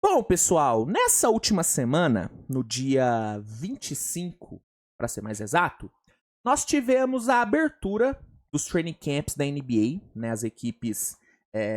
Bom, pessoal, nessa última semana, no dia 25, para ser mais exato, nós tivemos a abertura dos training camps da NBA, né? As equipes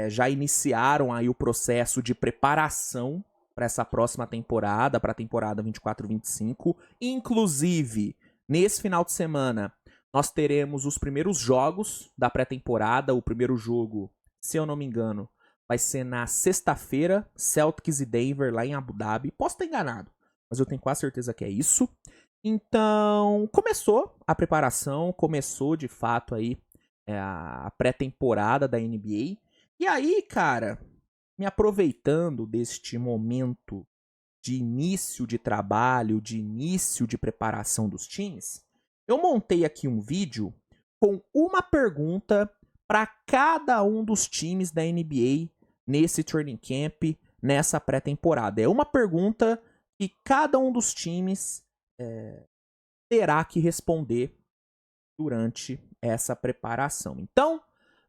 já iniciaram aí o processo de preparação para essa próxima temporada, para a temporada 24-25. Inclusive, nesse final de semana, nós teremos os primeiros jogos da pré-temporada. O primeiro jogo, se eu não me engano, vai ser na sexta-feira, Celtics e Denver, lá em Abu Dhabi. Posso estar enganado, mas eu tenho quase certeza que é isso. Então, começou a preparação, começou de fato aí a pré-temporada da NBA. E aí, cara, me aproveitando deste momento de início de trabalho, de início de preparação dos times, eu montei aqui um vídeo com uma pergunta para cada um dos times da NBA nesse training camp, nessa pré-temporada. É uma pergunta que cada um dos times terá que responder durante essa preparação. Então,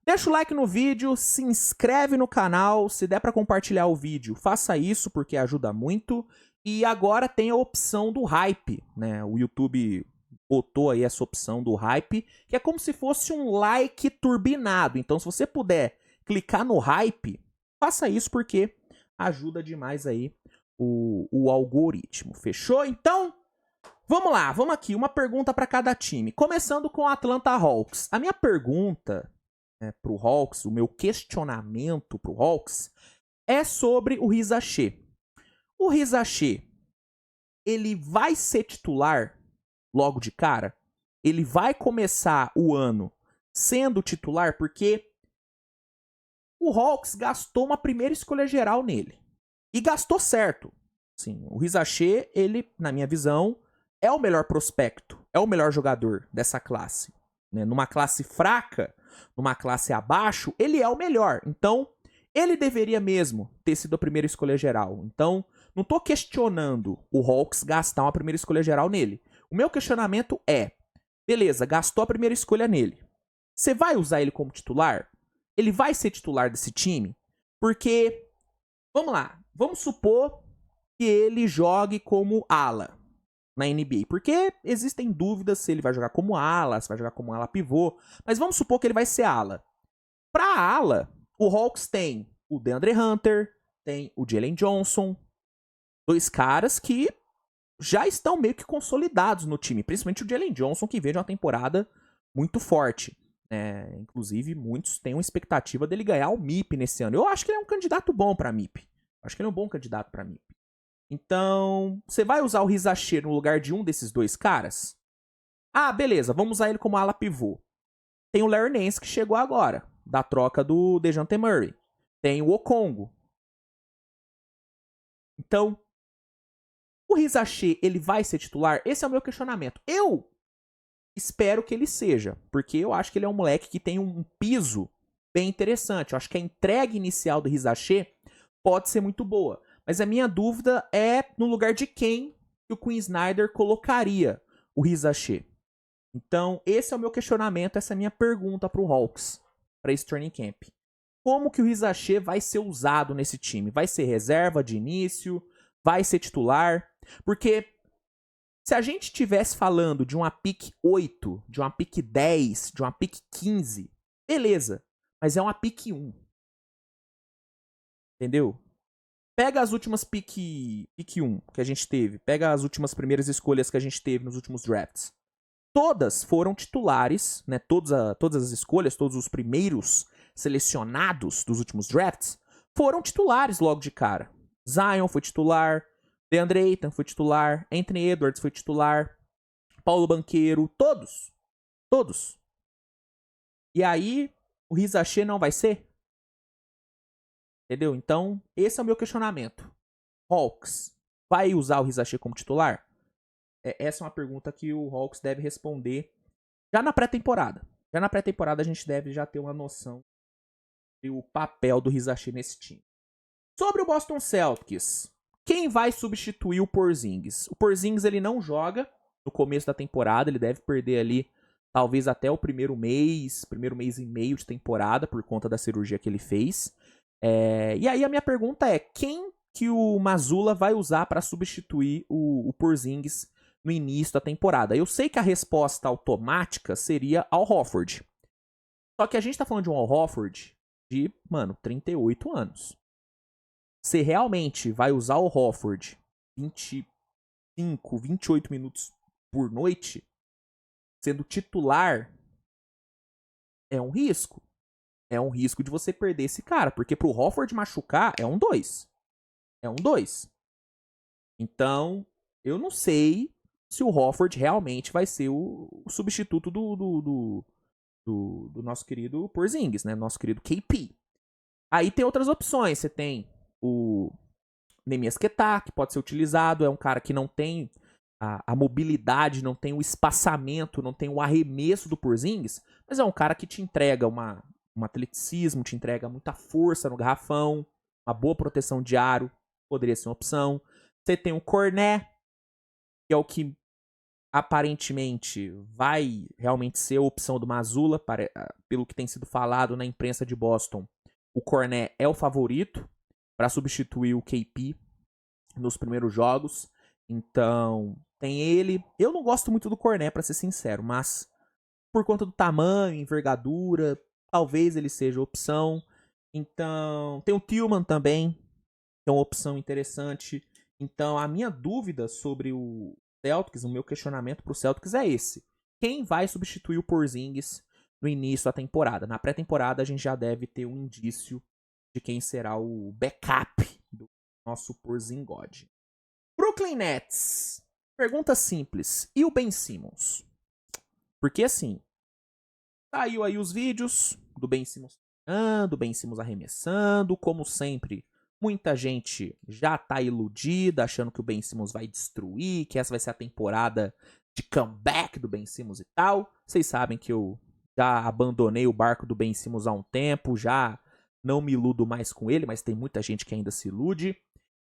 deixa o like no vídeo, se inscreve no canal, se der para compartilhar o vídeo, faça isso porque ajuda muito. E agora tem a opção do hype, né? O YouTube botou aí essa opção do hype, que é como se fosse um like turbinado. Então, se você puder clicar no hype, faça isso porque ajuda demais aí o algoritmo. Fechou? Então, vamos lá, vamos aqui. Uma pergunta para cada time. Começando com o Atlanta Hawks. A minha pergunta pro Hawks, o meu questionamento pro Hawks, é sobre o Riz Ahmed. O Riz Ahmed, ele vai ser titular logo de cara? Ele vai começar o ano sendo titular? Porque o Hawks gastou uma primeira escolha geral nele. E gastou certo. Sim, o Riz Ahmed, ele, na minha visão, é o melhor prospecto, é o melhor jogador dessa classe. Né? Numa classe fraca, numa classe abaixo, ele é o melhor. Então, ele deveria mesmo ter sido a primeira escolha geral. Então, não tô questionando o Hawks gastar uma primeira escolha geral nele. O meu questionamento é, beleza, gastou a primeira escolha nele. Você vai usar ele como titular? Ele vai ser titular desse time? Porque, vamos lá, vamos supor que ele jogue como ala na NBA, porque existem dúvidas se ele vai jogar como ala, se vai jogar como ala pivô, mas vamos supor que ele vai ser ala. Pra ala, o Hawks tem o DeAndre Hunter, tem o Jalen Johnson, dois caras que já estão meio que consolidados no time, principalmente o Jalen Johnson, que veio de uma temporada muito forte. Inclusive, muitos têm uma expectativa dele ganhar o MIP nesse ano. Eu acho que ele é um candidato bom pra MIP. Acho que ele é um bom candidato pra MIP. Então, você vai usar o Riz Ahmed no lugar de um desses dois caras? Ah, beleza, vamos usar ele como ala pivô. Tem o Larry Nance que chegou agora, da troca do DeJounte Murray. Tem o Okongo. Então, o Riz Ahmed, ele vai ser titular? Esse é o meu questionamento. Eu espero que ele seja, porque eu acho que ele é um moleque que tem um piso bem interessante. Eu acho que a entrega inicial do Riz Ahmed pode ser muito boa. Mas a minha dúvida é no lugar de quem o Quinn Snyder colocaria o Riz Ahmed. Então, esse é o meu questionamento, essa é a minha pergunta pro Hawks, para esse training camp. Como que o Riz Ahmed vai ser usado nesse time? Vai ser reserva de início? Vai ser titular? Porque se a gente estivesse falando de uma pick 8, de uma pick 10, de uma pick 15, beleza. Mas é uma pick 1. Entendeu? Pega as últimas pick 1 que a gente teve. Pega as últimas primeiras escolhas que a gente teve nos últimos drafts. Todas foram titulares, né? Todas as escolhas, todos os primeiros selecionados dos últimos drafts foram titulares logo de cara. Zion foi titular, DeAndre Ayton foi titular, Anthony Edwards foi titular, Paulo Banchero, todos. Todos. E aí, o Riz Ahmed não vai ser? Entendeu? Então, esse é o meu questionamento. Hawks vai usar o Riz Ahmed como titular? Essa é uma pergunta que o Hawks deve responder já na pré-temporada. Já na pré-temporada a gente deve já ter uma noção do papel do Riz Ahmed nesse time. Sobre o Boston Celtics, quem vai substituir o Porzingis? O Porzingis ele não joga no começo da temporada, ele deve perder ali talvez até o primeiro mês e meio de temporada por conta da cirurgia que ele fez. E aí a minha pergunta é, quem que o Mazzulla vai usar para substituir o Porzingis no início da temporada? Eu sei que a resposta automática seria Al Horford. Só que a gente tá falando de um Al Horford de, 38 anos. Você realmente vai usar o Horford 25, 28 minutos por noite, sendo titular, é um risco. É um risco de você perder esse cara, porque pro Horford machucar é um 2. É um 2. Então, eu não sei se o Horford realmente vai ser o substituto do nosso querido Porzingis, né? Nosso querido KP. Aí tem outras opções. Você tem o Neemias Queta, que pode ser utilizado. É um cara que não tem a mobilidade, não tem o espaçamento, não tem o arremesso do Porzingis, mas é um cara que te entrega um atleticismo, te entrega muita força no garrafão, uma boa proteção de aro, poderia ser uma opção. Você tem o Cornet, que é o que aparentemente vai realmente ser a opção do Mazzulla, pelo que tem sido falado na imprensa de Boston. O Cornet é o favorito para substituir o KP nos primeiros jogos. Então, tem ele. Eu não gosto muito do Cornet, para ser sincero, mas por conta do tamanho, envergadura, talvez ele seja opção. Então, tem o Tillman também, que é uma opção interessante. Então, a minha dúvida sobre o Celtics, o meu questionamento pro Celtics é esse. Quem vai substituir o Porzingis no início da temporada? Na pré-temporada, a gente já deve ter um indício de quem será o backup do nosso Porzingode. Brooklyn Nets. Pergunta simples. E o Ben Simmons? Porque assim, saiu aí os vídeos do Ben Simmons do Ben Simmons arremessando, como sempre. Muita gente já tá iludida, achando que o Ben Simmons vai destruir, que essa vai ser a temporada de comeback do Ben Simmons e tal. Vocês sabem que eu já abandonei o barco do Ben Simmons há um tempo, já não me iludo mais com ele, mas tem muita gente que ainda se ilude.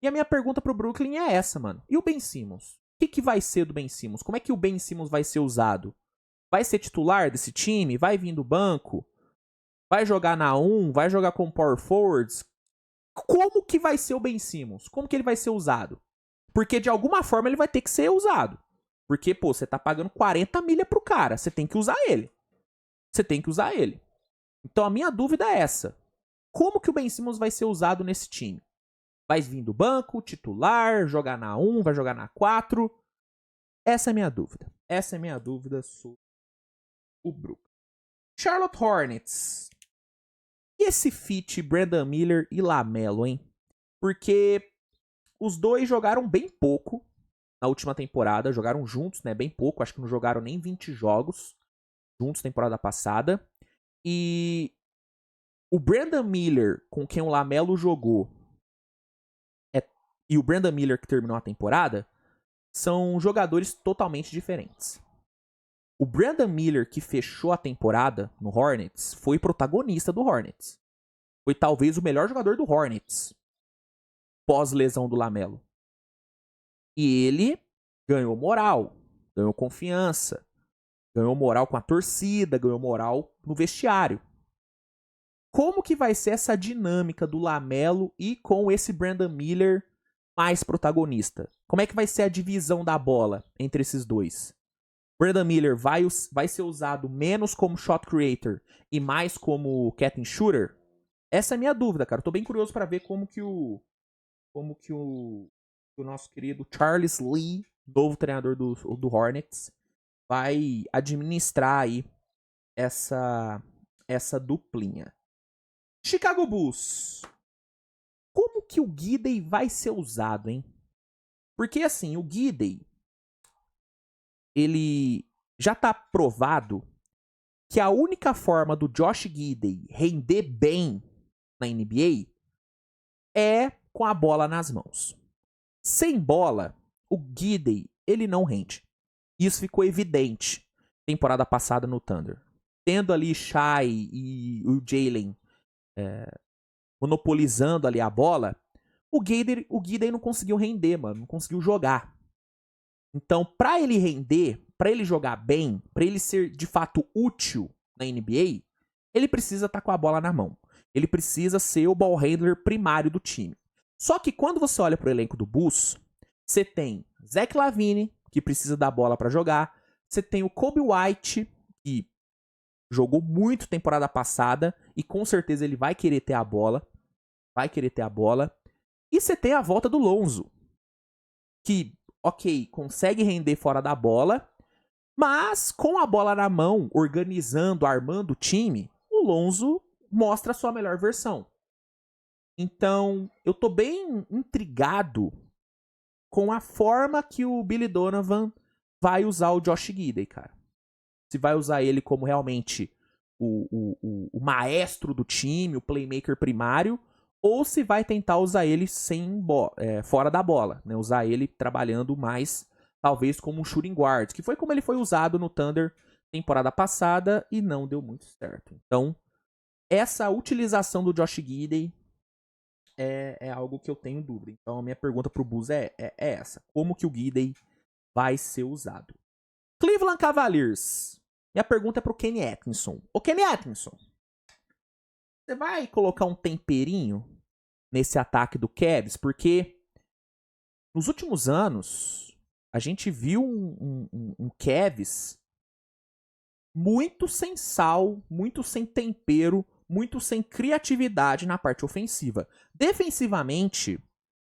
E a minha pergunta pro Brooklyn é essa, mano. E o Ben Simmons? O que vai ser do Ben Simmons? Como é que o Ben Simmons vai ser usado? Vai ser titular desse time? Vai vir do banco? Vai jogar na 1? Vai jogar com power forwards? Como que vai ser o Ben Simmons? Como que ele vai ser usado? Porque de alguma forma ele vai ter que ser usado. Porque, pô, você tá pagando 40 milha pro cara. Você tem que usar ele. Você tem que usar ele. Então a minha dúvida é essa. Como que o Ben Simmons vai ser usado nesse time? Vai vir do banco, titular, jogar na 1, vai jogar na 4? Essa é a minha dúvida. Essa é a minha dúvida sobre o Brooklyn. Charlotte Hornets. E esse feat Brandon Miller e LaMelo, hein? Porque os dois jogaram bem pouco na última temporada. Jogaram juntos, né? Bem pouco. Acho que não jogaram nem 20 jogos juntos na temporada passada. E o Brandon Miller, com quem o LaMelo jogou, e o Brandon Miller que terminou a temporada, são jogadores totalmente diferentes. O Brandon Miller que fechou a temporada no Hornets foi protagonista do Hornets. Foi talvez o melhor jogador do Hornets pós-lesão do LaMelo. E ele ganhou moral, ganhou confiança, ganhou moral com a torcida, ganhou moral no vestiário. Como que vai ser essa dinâmica do LaMelo e com esse Brandon Miller mais protagonista? Como é que vai ser a divisão da bola entre esses dois? Brandon Miller vai ser usado menos como shot creator e mais como catch and shooter? Essa é a minha dúvida, cara. Eu tô bem curioso para ver como que o nosso querido Charles Lee, novo treinador do Hornets, vai administrar aí essa duplinha. Chicago Bulls. Como que o Giddey vai ser usado, hein? Porque, assim, o Giddey, ele já tá provado que a única forma do Josh Giddey render bem na NBA é com a bola nas mãos. Sem bola, o Giddey, ele não rende. Isso ficou evidente temporada passada no Thunder. Tendo ali Shai e o Jalen monopolizando ali a bola, o Giddey não conseguiu render, mano. Não conseguiu jogar. Então, pra ele render, pra ele jogar bem, pra ele ser de fato útil na NBA, ele precisa estar com a bola na mão. Ele precisa ser o ball handler primário do time. Só que quando você olha pro elenco do Bulls, você tem Zach LaVine, que precisa da bola pra jogar. Você tem o Kobe White, que jogou muito temporada passada e com certeza ele vai querer ter a bola. Vai querer ter a bola. E você tem a volta do Lonzo, que, ok, consegue render fora da bola, mas com a bola na mão, organizando, armando o time, o Lonzo mostra a sua melhor versão. Então, eu tô bem intrigado com a forma que o Billy Donovan vai usar o Josh Giddey, cara. Se vai usar ele como realmente o maestro do time, o playmaker primário, ou se vai tentar usar ele fora da bola, né? Usar ele trabalhando mais, talvez como um shooting guard, que foi como ele foi usado no Thunder temporada passada e não deu muito certo. Então, essa utilização do Josh Giddey é algo que eu tenho dúvida. Então, a minha pergunta pro Bulls é essa. Como que o Giddey vai ser usado? Cleveland Cavaliers. Minha pergunta é pro Kenny Atkinson. Ô, Kenny Atkinson, você vai colocar um temperinho nesse ataque do Cavs? Porque nos últimos anos, a gente viu um Cavs muito sem sal, muito sem tempero, muito sem criatividade na parte ofensiva. Defensivamente,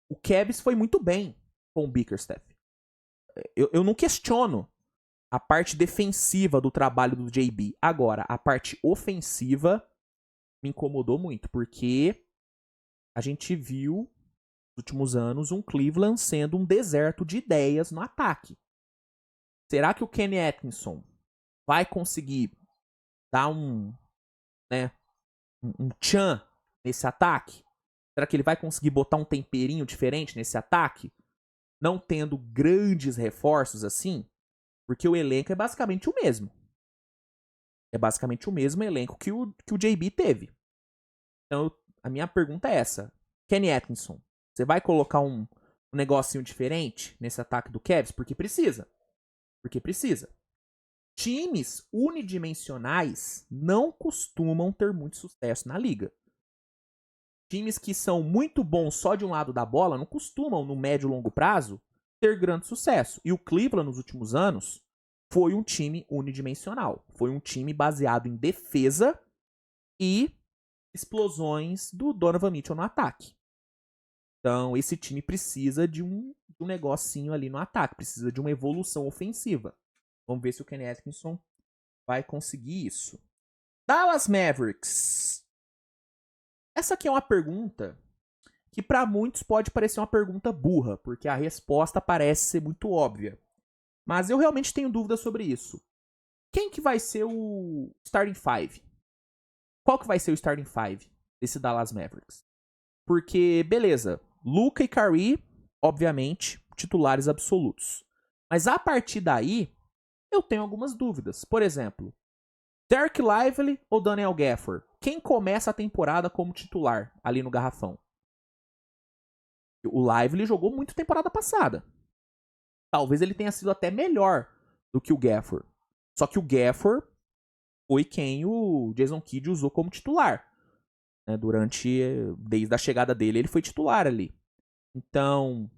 o Cavs foi muito bem com o Bickerstaff. Eu não questiono a parte defensiva do trabalho do JB. Agora, a parte ofensiva me incomodou muito, porque a gente viu nos últimos anos um Cleveland sendo um deserto de ideias no ataque. Será que o Kenny Atkinson vai conseguir dar um tchan nesse ataque? Será que ele vai conseguir botar um temperinho diferente nesse ataque? Não tendo grandes reforços assim? Porque o elenco é basicamente o mesmo. É basicamente o mesmo elenco que o JB teve. Então, a minha pergunta é essa. Kenny Atkinson, você vai colocar um negocinho diferente nesse ataque do Cavs? Porque precisa. Porque precisa. Times unidimensionais não costumam ter muito sucesso na liga. Times que são muito bons só de um lado da bola não costumam, no médio e longo prazo, ter grande sucesso. E o Cleveland, nos últimos anos, foi um time unidimensional. Foi um time baseado em defesa e explosões do Donovan Mitchell no ataque. Então, esse time precisa de um negocinho ali no ataque. Precisa de uma evolução ofensiva. Vamos ver se o Kenny Atkinson vai conseguir isso. Dallas Mavericks. Essa aqui é uma pergunta que para muitos pode parecer uma pergunta burra, porque a resposta parece ser muito óbvia. Mas eu realmente tenho dúvidas sobre isso. Quem que vai ser o starting five? Qual que vai ser o starting five desse Dallas Mavericks? Porque, beleza, Luka e Kyrie, obviamente, titulares absolutos. Mas a partir daí, eu tenho algumas dúvidas. Por exemplo, Derek Lively ou Daniel Gafford? Quem começa a temporada como titular ali no garrafão? O Lively jogou muito temporada passada. Talvez ele tenha sido até melhor do que o Gafford. Só que o Gafford foi quem o Jason Kidd usou como titular. Né? Desde a chegada dele, ele foi titular ali. Então,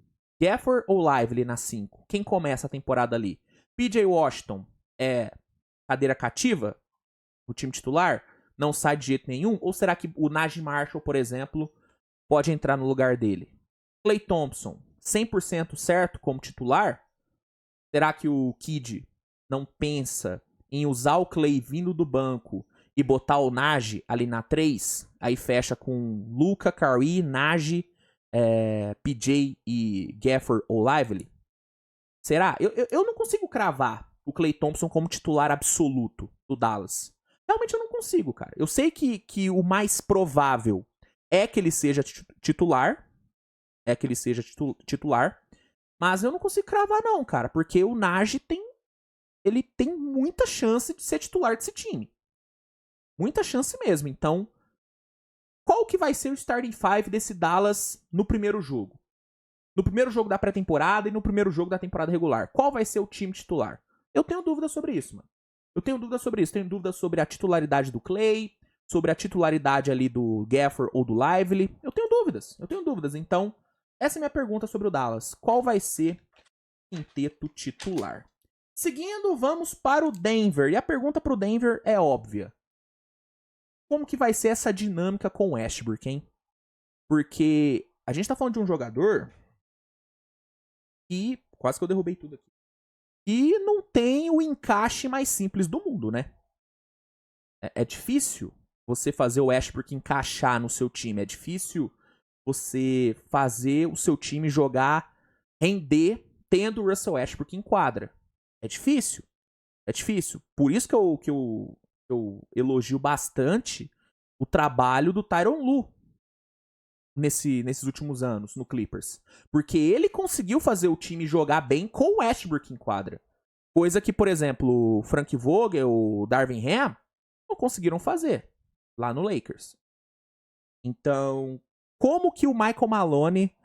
Gafford ou Lively na 5? Quem começa a temporada ali? PJ Washington é cadeira cativa no time titular? Não sai de jeito nenhum? Ou será que o Najee Marshall, por exemplo, pode entrar no lugar dele? Klay Thompson, 100% certo como titular? Será que o Kidd não pensa em usar o Klay vindo do banco e botar o Najee ali na 3? Aí fecha com Luka, Kyrie, Najee, PJ e Gafford ou Lively? Será? Eu não consigo cravar o Klay Thompson como titular absoluto do Dallas. Realmente eu não consigo, cara. Eu sei que o mais provável é que ele seja titular. É que ele seja titular. Mas eu não consigo cravar não, cara. Porque o Najee ele tem muita chance de ser titular desse time. Muita chance mesmo. Então, qual que vai ser o starting five desse Dallas no primeiro jogo? No primeiro jogo da pré-temporada e no primeiro jogo da temporada regular. Qual vai ser o time titular? Eu tenho dúvida sobre isso, mano. Eu tenho dúvida sobre isso. Tenho dúvida sobre a titularidade do Klay, sobre a titularidade ali do Gafford ou do Lively. Eu tenho Eu tenho dúvidas. Então, essa é a minha pergunta sobre o Dallas. Qual vai ser o quinteto titular? Seguindo, vamos para o Denver. E a pergunta para o Denver é óbvia. Como que vai ser essa dinâmica com o Westbrook, hein? Porque a gente tá falando de um jogador que... Quase que eu derrubei tudo aqui. E não tem o encaixe mais simples do mundo, né? É difícil você fazer o Westbrook encaixar no seu time. É difícil você fazer o seu time jogar, render, tendo o Russell Westbrook em quadra. É difícil. É difícil. Por isso que eu elogio bastante o trabalho do Tyronn Lue nesses últimos anos no Clippers. Porque ele conseguiu fazer o time jogar bem com o Westbrook em quadra. Coisa que, por exemplo, o Frank Vogel, o Darvin Ham não conseguiram fazer lá no Lakers. Então, como que o Michael Maloney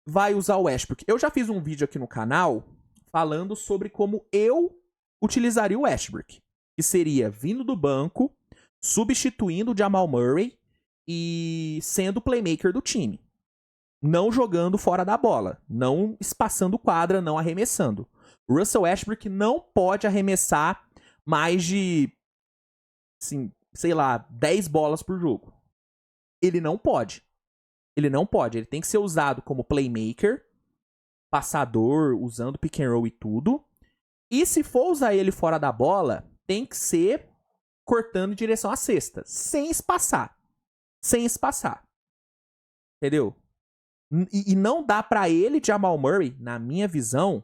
vai usar o Westbrook? Eu já fiz um vídeo aqui no canal falando sobre como eu utilizaria o Westbrook. Que seria vindo do banco, substituindo o Jamal Murray e sendo o playmaker do time. Não jogando fora da bola. Não espaçando quadra, não arremessando. O Russell Westbrook não pode arremessar mais de, assim, sei lá, 10 bolas por jogo. Ele não pode. Ele não pode. Ele tem que ser usado como playmaker, passador, usando pick and roll e tudo. E se for usar ele fora da bola, tem que ser cortando em direção à cesta. Sem espaçar. Sem espaçar. Entendeu? E não dá pra ele, Jamal Murray, na minha visão,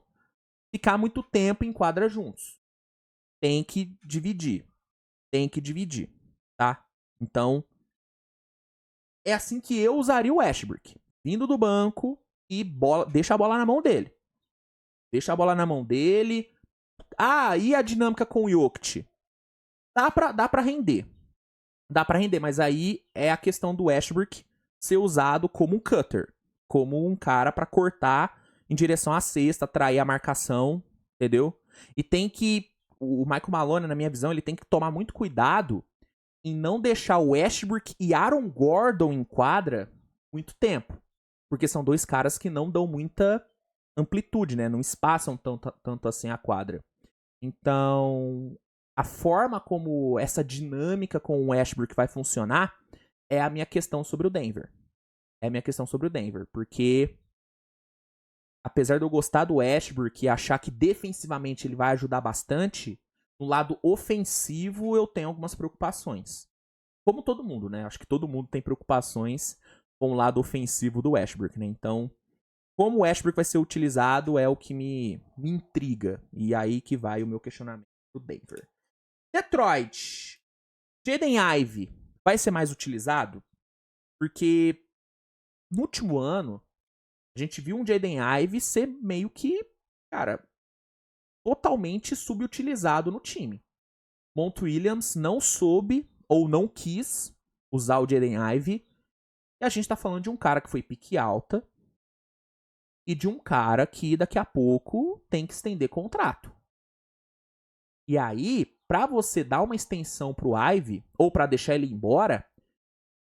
ficar muito tempo em quadra juntos. Tem que dividir. Tem que dividir, tá? Então, é assim que eu usaria o Westbrook. Vindo do banco e deixa a bola na mão dele. Deixa a bola na mão dele. Ah, e a dinâmica com o Jokic? Dá pra render. Dá pra render, mas aí é a questão do Westbrook ser usado como um cutter. Como um cara pra cortar em direção à cesta, atrair a marcação, entendeu? E tem que... O Michael Maloney, na minha visão, ele tem que tomar muito cuidado em não deixar o Westbrook e Aaron Gordon em quadra muito tempo. Porque são dois caras que não dão muita amplitude, né? Não espaçam tanto assim a quadra. Então, a forma como essa dinâmica com o Westbrook vai funcionar é a minha questão sobre o Denver. É a minha questão sobre o Denver. Porque, apesar de eu gostar do Westbrook e achar que defensivamente ele vai ajudar bastante, no lado ofensivo eu tenho algumas preocupações. Como todo mundo, né? Acho que todo mundo tem preocupações com o lado ofensivo do Westbrook, né? Então, como o Westbrook vai ser utilizado é o que me intriga. E aí que vai o meu questionamento do Denver. Detroit. Jaden Ivey vai ser mais utilizado? Porque no último ano, a gente viu um Jaden Ivey ser meio que, cara, totalmente subutilizado no time. Monty Williams não soube ou não quis usar o Jaden Ivey. E a gente tá falando de um cara que foi pique alta e de um cara que daqui a pouco tem que estender contrato. E aí, pra você dar uma extensão pro Ivey ou pra deixar ele embora,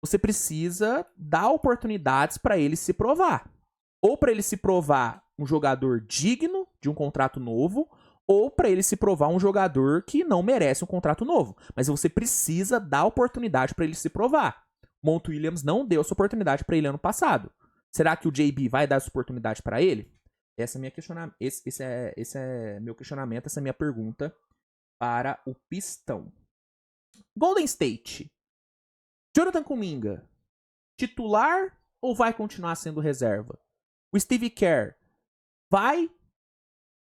você precisa dar oportunidades pra ele se provar. Ou pra ele se provar um jogador digno de um contrato novo, ou pra ele se provar um jogador que não merece um contrato novo. Mas você precisa dar oportunidade pra ele se provar. Monty Williams não deu essa oportunidade pra ele ano passado. Será que o JB vai dar essa oportunidade pra ele? Esse é meu questionamento, essa é minha pergunta para o Pistão. Golden State. Jonathan Kuminga, titular ou vai continuar sendo reserva? O Steve Kerr vai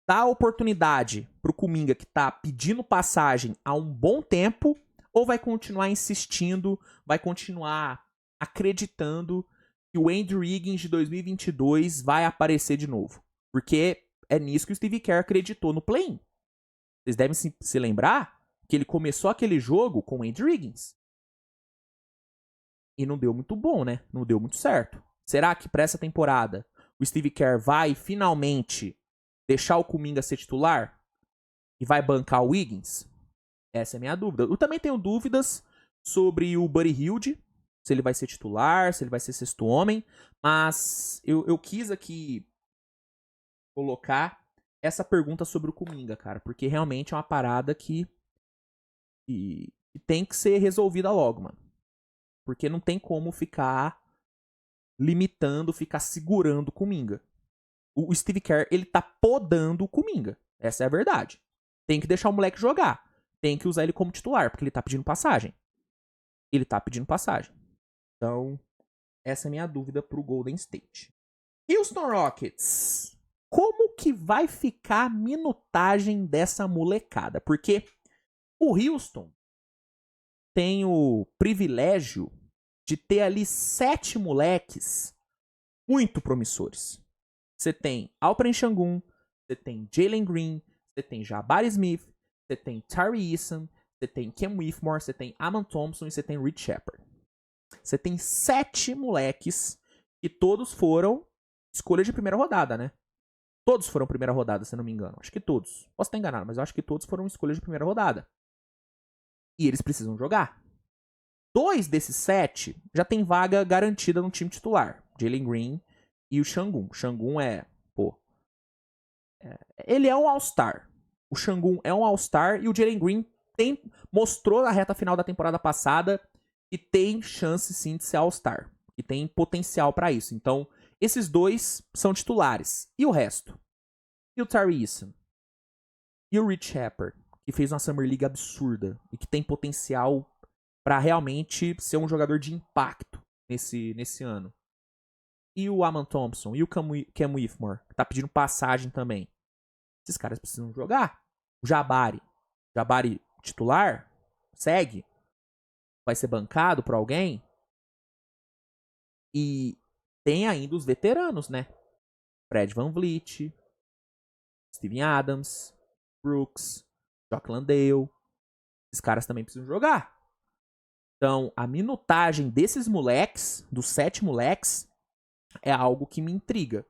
dar oportunidade pro Kuminga que tá pedindo passagem há um bom tempo ou vai continuar insistindo, vai continuar acreditando que o Andrew Wiggins de 2022 vai aparecer de novo? Porque é nisso que o Steve Kerr acreditou no play-in. Vocês devem se lembrar que ele começou aquele jogo com o Andrew Wiggins. E não deu muito bom, né? Não deu muito certo. Será que pra essa temporada o Steve Kerr vai finalmente deixar o Kuminga ser titular? E vai bancar o Wiggins? Essa é a minha dúvida. Eu também tenho dúvidas sobre o Buddy Hield. se ele vai ser titular, se ele vai ser sexto homem, mas eu quis aqui colocar essa pergunta sobre o Kuminga, cara, porque realmente é uma parada que tem que ser resolvida logo, mano. Porque não tem como ficar limitando, ficar segurando o Kuminga. O Steve Kerr, ele tá podando o Kuminga. Essa é a verdade. Tem que deixar o moleque jogar. Tem que usar ele como titular, porque ele tá pedindo passagem. Ele tá pedindo passagem. Então, essa é a minha dúvida pro Golden State. Houston Rockets. Como que vai ficar a minutagem dessa molecada? Porque o Houston tem o privilégio de ter ali 7 moleques muito promissores. Você tem Alperen Sengun, você tem Jalen Green, você tem Jabari Smith, você tem Tari Eason, você tem Cam Whitmore, você tem Aman Thompson e você tem Rich Shepard. Você tem 7 moleques que todos foram escolha de primeira rodada, né? Todos foram primeira rodada, se não me engano. Acho que todos. Posso estar enganado, mas eu acho que todos foram escolha de primeira rodada. E eles precisam jogar. 2 desses 7 já tem vaga garantida no time titular. Jalen Green e o Sengun. O Sengun ele é um All-Star. O Sengun é um All-Star e o Jalen Green mostrou na reta final da temporada passada que tem chance sim de ser All-Star. Que tem potencial pra isso. Então, esses 2 são titulares. E o resto? E o Tari Eason? E o Rich Shepard, que fez uma Summer League absurda e que tem potencial pra realmente ser um jogador de impacto nesse ano. E o Aman Thompson? E o Cam Whitmore, que tá pedindo passagem também. Esses caras precisam jogar. O Jabari. Jabari titular? Segue? Vai ser bancado por alguém? E tem ainda os veteranos, né? Fred VanVleet, Steven Adams, Brooks, Jock Landale. Esses caras também precisam jogar. Então, a minutagem desses moleques, dos 7 moleques, é algo que me intriga.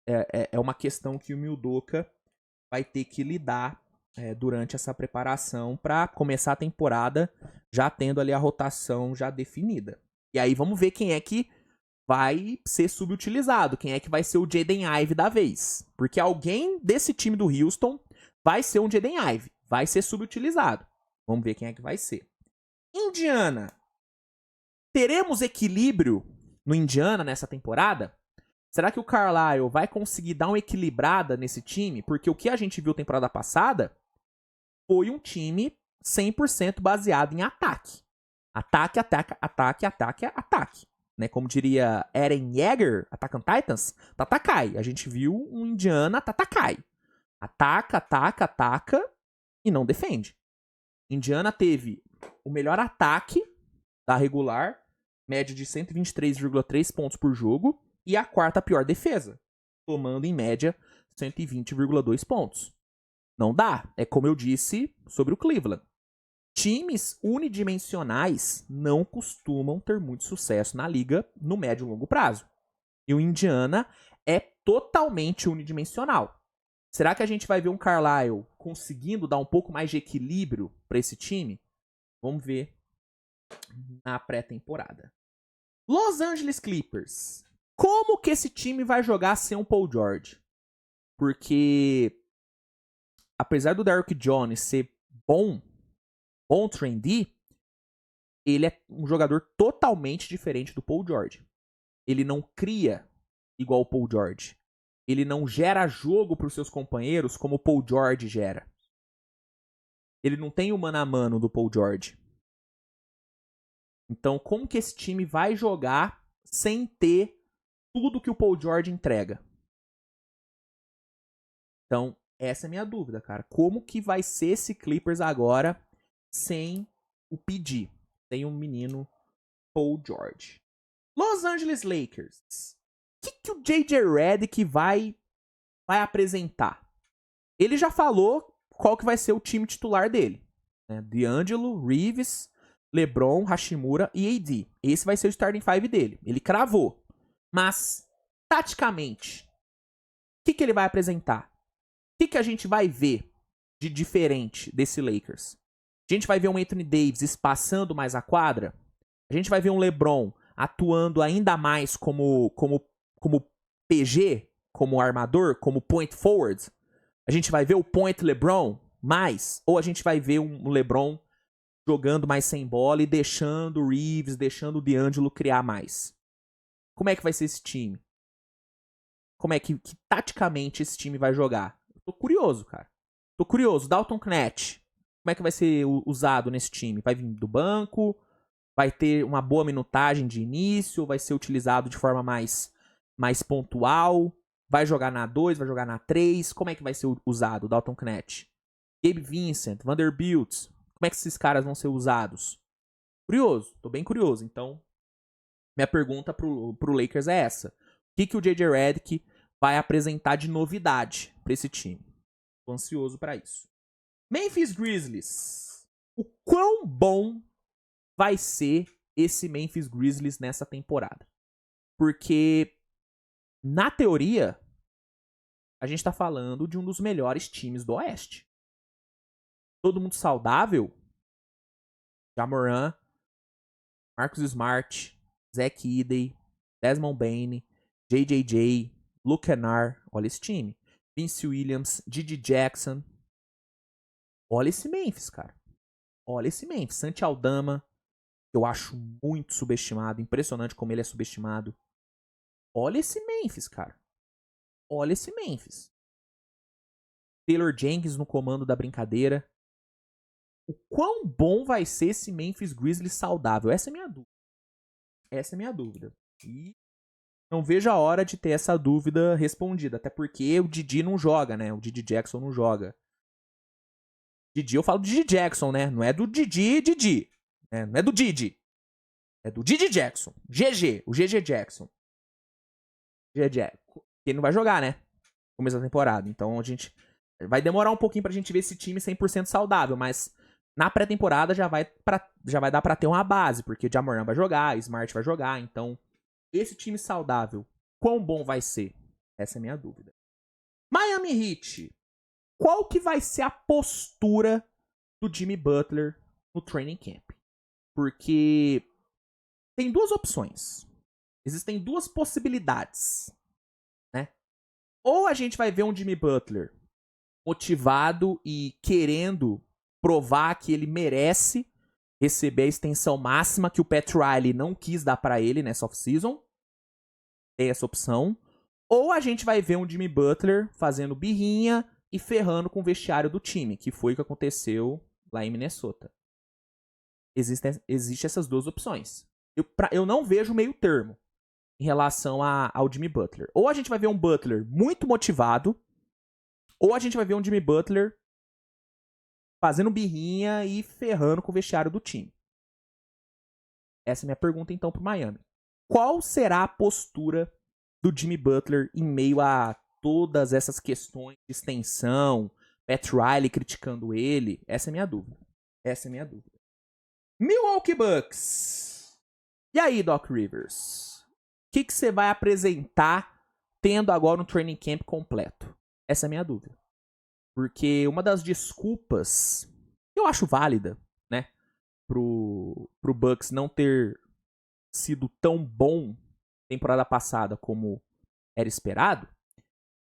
É uma questão que o Mildoka vai ter que lidar durante essa preparação para começar a temporada já tendo ali a rotação já definida. E aí vamos ver quem é que vai ser subutilizado, quem é que vai ser o Jaden Ivey da vez. Porque alguém desse time do Houston vai ser um Jaden Ivey, vai ser subutilizado. Vamos ver quem é que vai ser. Indiana. Teremos equilíbrio no Indiana nessa temporada? Será que o Carlisle vai conseguir dar uma equilibrada nesse time? Porque o que a gente viu temporada passada foi um time 100% baseado em ataque. Ataque, ataque, ataque, ataque, ataque. Né? Como diria Eren Yeager, Attack on Titans, Tatakai. A gente viu um Indiana Tatakai. Ataca, ataca, ataca e não defende. Indiana teve o melhor ataque da regular, média de 123,3 pontos por jogo, e a quarta pior defesa, tomando em média 120,2 pontos. Não dá. É como eu disse sobre o Cleveland. Times unidimensionais não costumam ter muito sucesso na liga no médio e longo prazo. E o Indiana é totalmente unidimensional. Será que a gente vai ver um Carlisle conseguindo dar um pouco mais de equilíbrio para esse time? Vamos ver na pré-temporada. Los Angeles Clippers. Como que esse time vai jogar sem um Paul George? Porque apesar do Derrick Jones ser bom trendy, ele é um jogador totalmente diferente do Paul George. Ele não cria igual o Paul George. Ele não gera jogo para os seus companheiros como o Paul George gera. Ele não tem o mano a mano do Paul George. Então, como que esse time vai jogar sem ter tudo que o Paul George entrega? Então, essa é a minha dúvida, cara. Como que vai ser esse Clippers agora sem o PG? Sem o menino Paul George. Los Angeles Lakers. O que o J.J. Redick vai apresentar? Ele já falou qual que vai ser o time titular dele. Né? D'Angelo, Reeves, LeBron, Hashimura e AD. Esse vai ser o starting five dele. Ele cravou. Mas, taticamente, o que ele vai apresentar? O que a gente vai ver de diferente desse Lakers? A gente vai ver um Anthony Davis espaçando mais a quadra? A gente vai ver um LeBron atuando ainda mais como PG, como armador, como point forward? A gente vai ver o point LeBron mais? Ou a gente vai ver um LeBron jogando mais sem bola e deixando o Reeves, deixando o D'Angelo criar mais? Como é que vai ser esse time? Como é que taticamente esse time vai jogar? Eu tô curioso, cara. Tô curioso. Dalton Knecht, como é que vai ser usado nesse time? Vai vir do banco? Vai ter uma boa minutagem de início? Vai ser utilizado de forma mais pontual? Vai jogar na 2? Vai jogar na 3? Como é que vai ser usado o Dalton Knecht? Gabe Vincent, Vanderbilt, como é que esses caras vão ser usados? Curioso, tô bem curioso. Então, minha pergunta pro Lakers é essa. O que o J.J. Redick vai apresentar de novidade pra esse time? Tô ansioso pra isso. Memphis Grizzlies. O quão bom vai ser esse Memphis Grizzlies nessa temporada? Porque, na teoria, a gente tá falando de um dos melhores times do Oeste. Todo mundo saudável. Ja Morant, Marcus Smart, Zach Edey, Desmond Bane, JJJ, Luke Kennard. Olha esse time. Vince Williams, Gigi Jackson. Olha esse Memphis, cara. Olha esse Memphis. Santi Aldama, que eu acho muito subestimado. Impressionante como ele é subestimado. Olha esse Memphis, cara. Olha esse Memphis. Taylor Jenkins no comando da brincadeira. O quão bom vai ser esse Memphis Grizzlies saudável? Essa é a minha dúvida. Essa é a minha dúvida. E não vejo a hora de ter essa dúvida respondida. Até porque o Didi não joga, né? O Didi Jackson não joga. Didi, eu falo Didi Jackson, né? Não é do Didi. Né? Não é do Didi. É do Didi Jackson. GG. O GG Jackson. GG. Ele não vai jogar, né? No começo da temporada. Então a gente... Vai demorar um pouquinho pra gente ver esse time 100% saudável, mas na pré-temporada já vai dar pra ter uma base, porque o Ja Morant vai jogar, o Smart vai jogar, então esse time saudável, quão bom vai ser? Essa é a minha dúvida. Miami Heat, qual que vai ser a postura do Jimmy Butler no training camp? Porque tem duas opções. Existem duas possibilidades, né? Ou a gente vai ver um Jimmy Butler motivado e querendo provar que ele merece receber a extensão máxima que o Pat Riley não quis dar pra ele nessa off-season. Tem essa opção. Ou a gente vai ver um Jimmy Butler fazendo birrinha e ferrando com o vestiário do time, que foi o que aconteceu lá em Minnesota. Existem essas duas opções. Eu não vejo meio termo em relação ao Jimmy Butler. Ou a gente vai ver um Butler muito motivado, ou a gente vai ver um Jimmy Butler fazendo birrinha e ferrando com o vestiário do time. Essa é a minha pergunta, então, pro Miami. Qual será a postura do Jimmy Butler em meio a todas essas questões de extensão, Pat Riley criticando ele? Essa é a minha dúvida. Essa é a minha dúvida. Milwaukee Bucks. E aí, Doc Rivers? O que você vai apresentar tendo agora um training camp completo? Essa é a minha dúvida. Porque uma das desculpas que eu acho válida, né, pro Bucks não ter sido tão bom temporada passada como era esperado,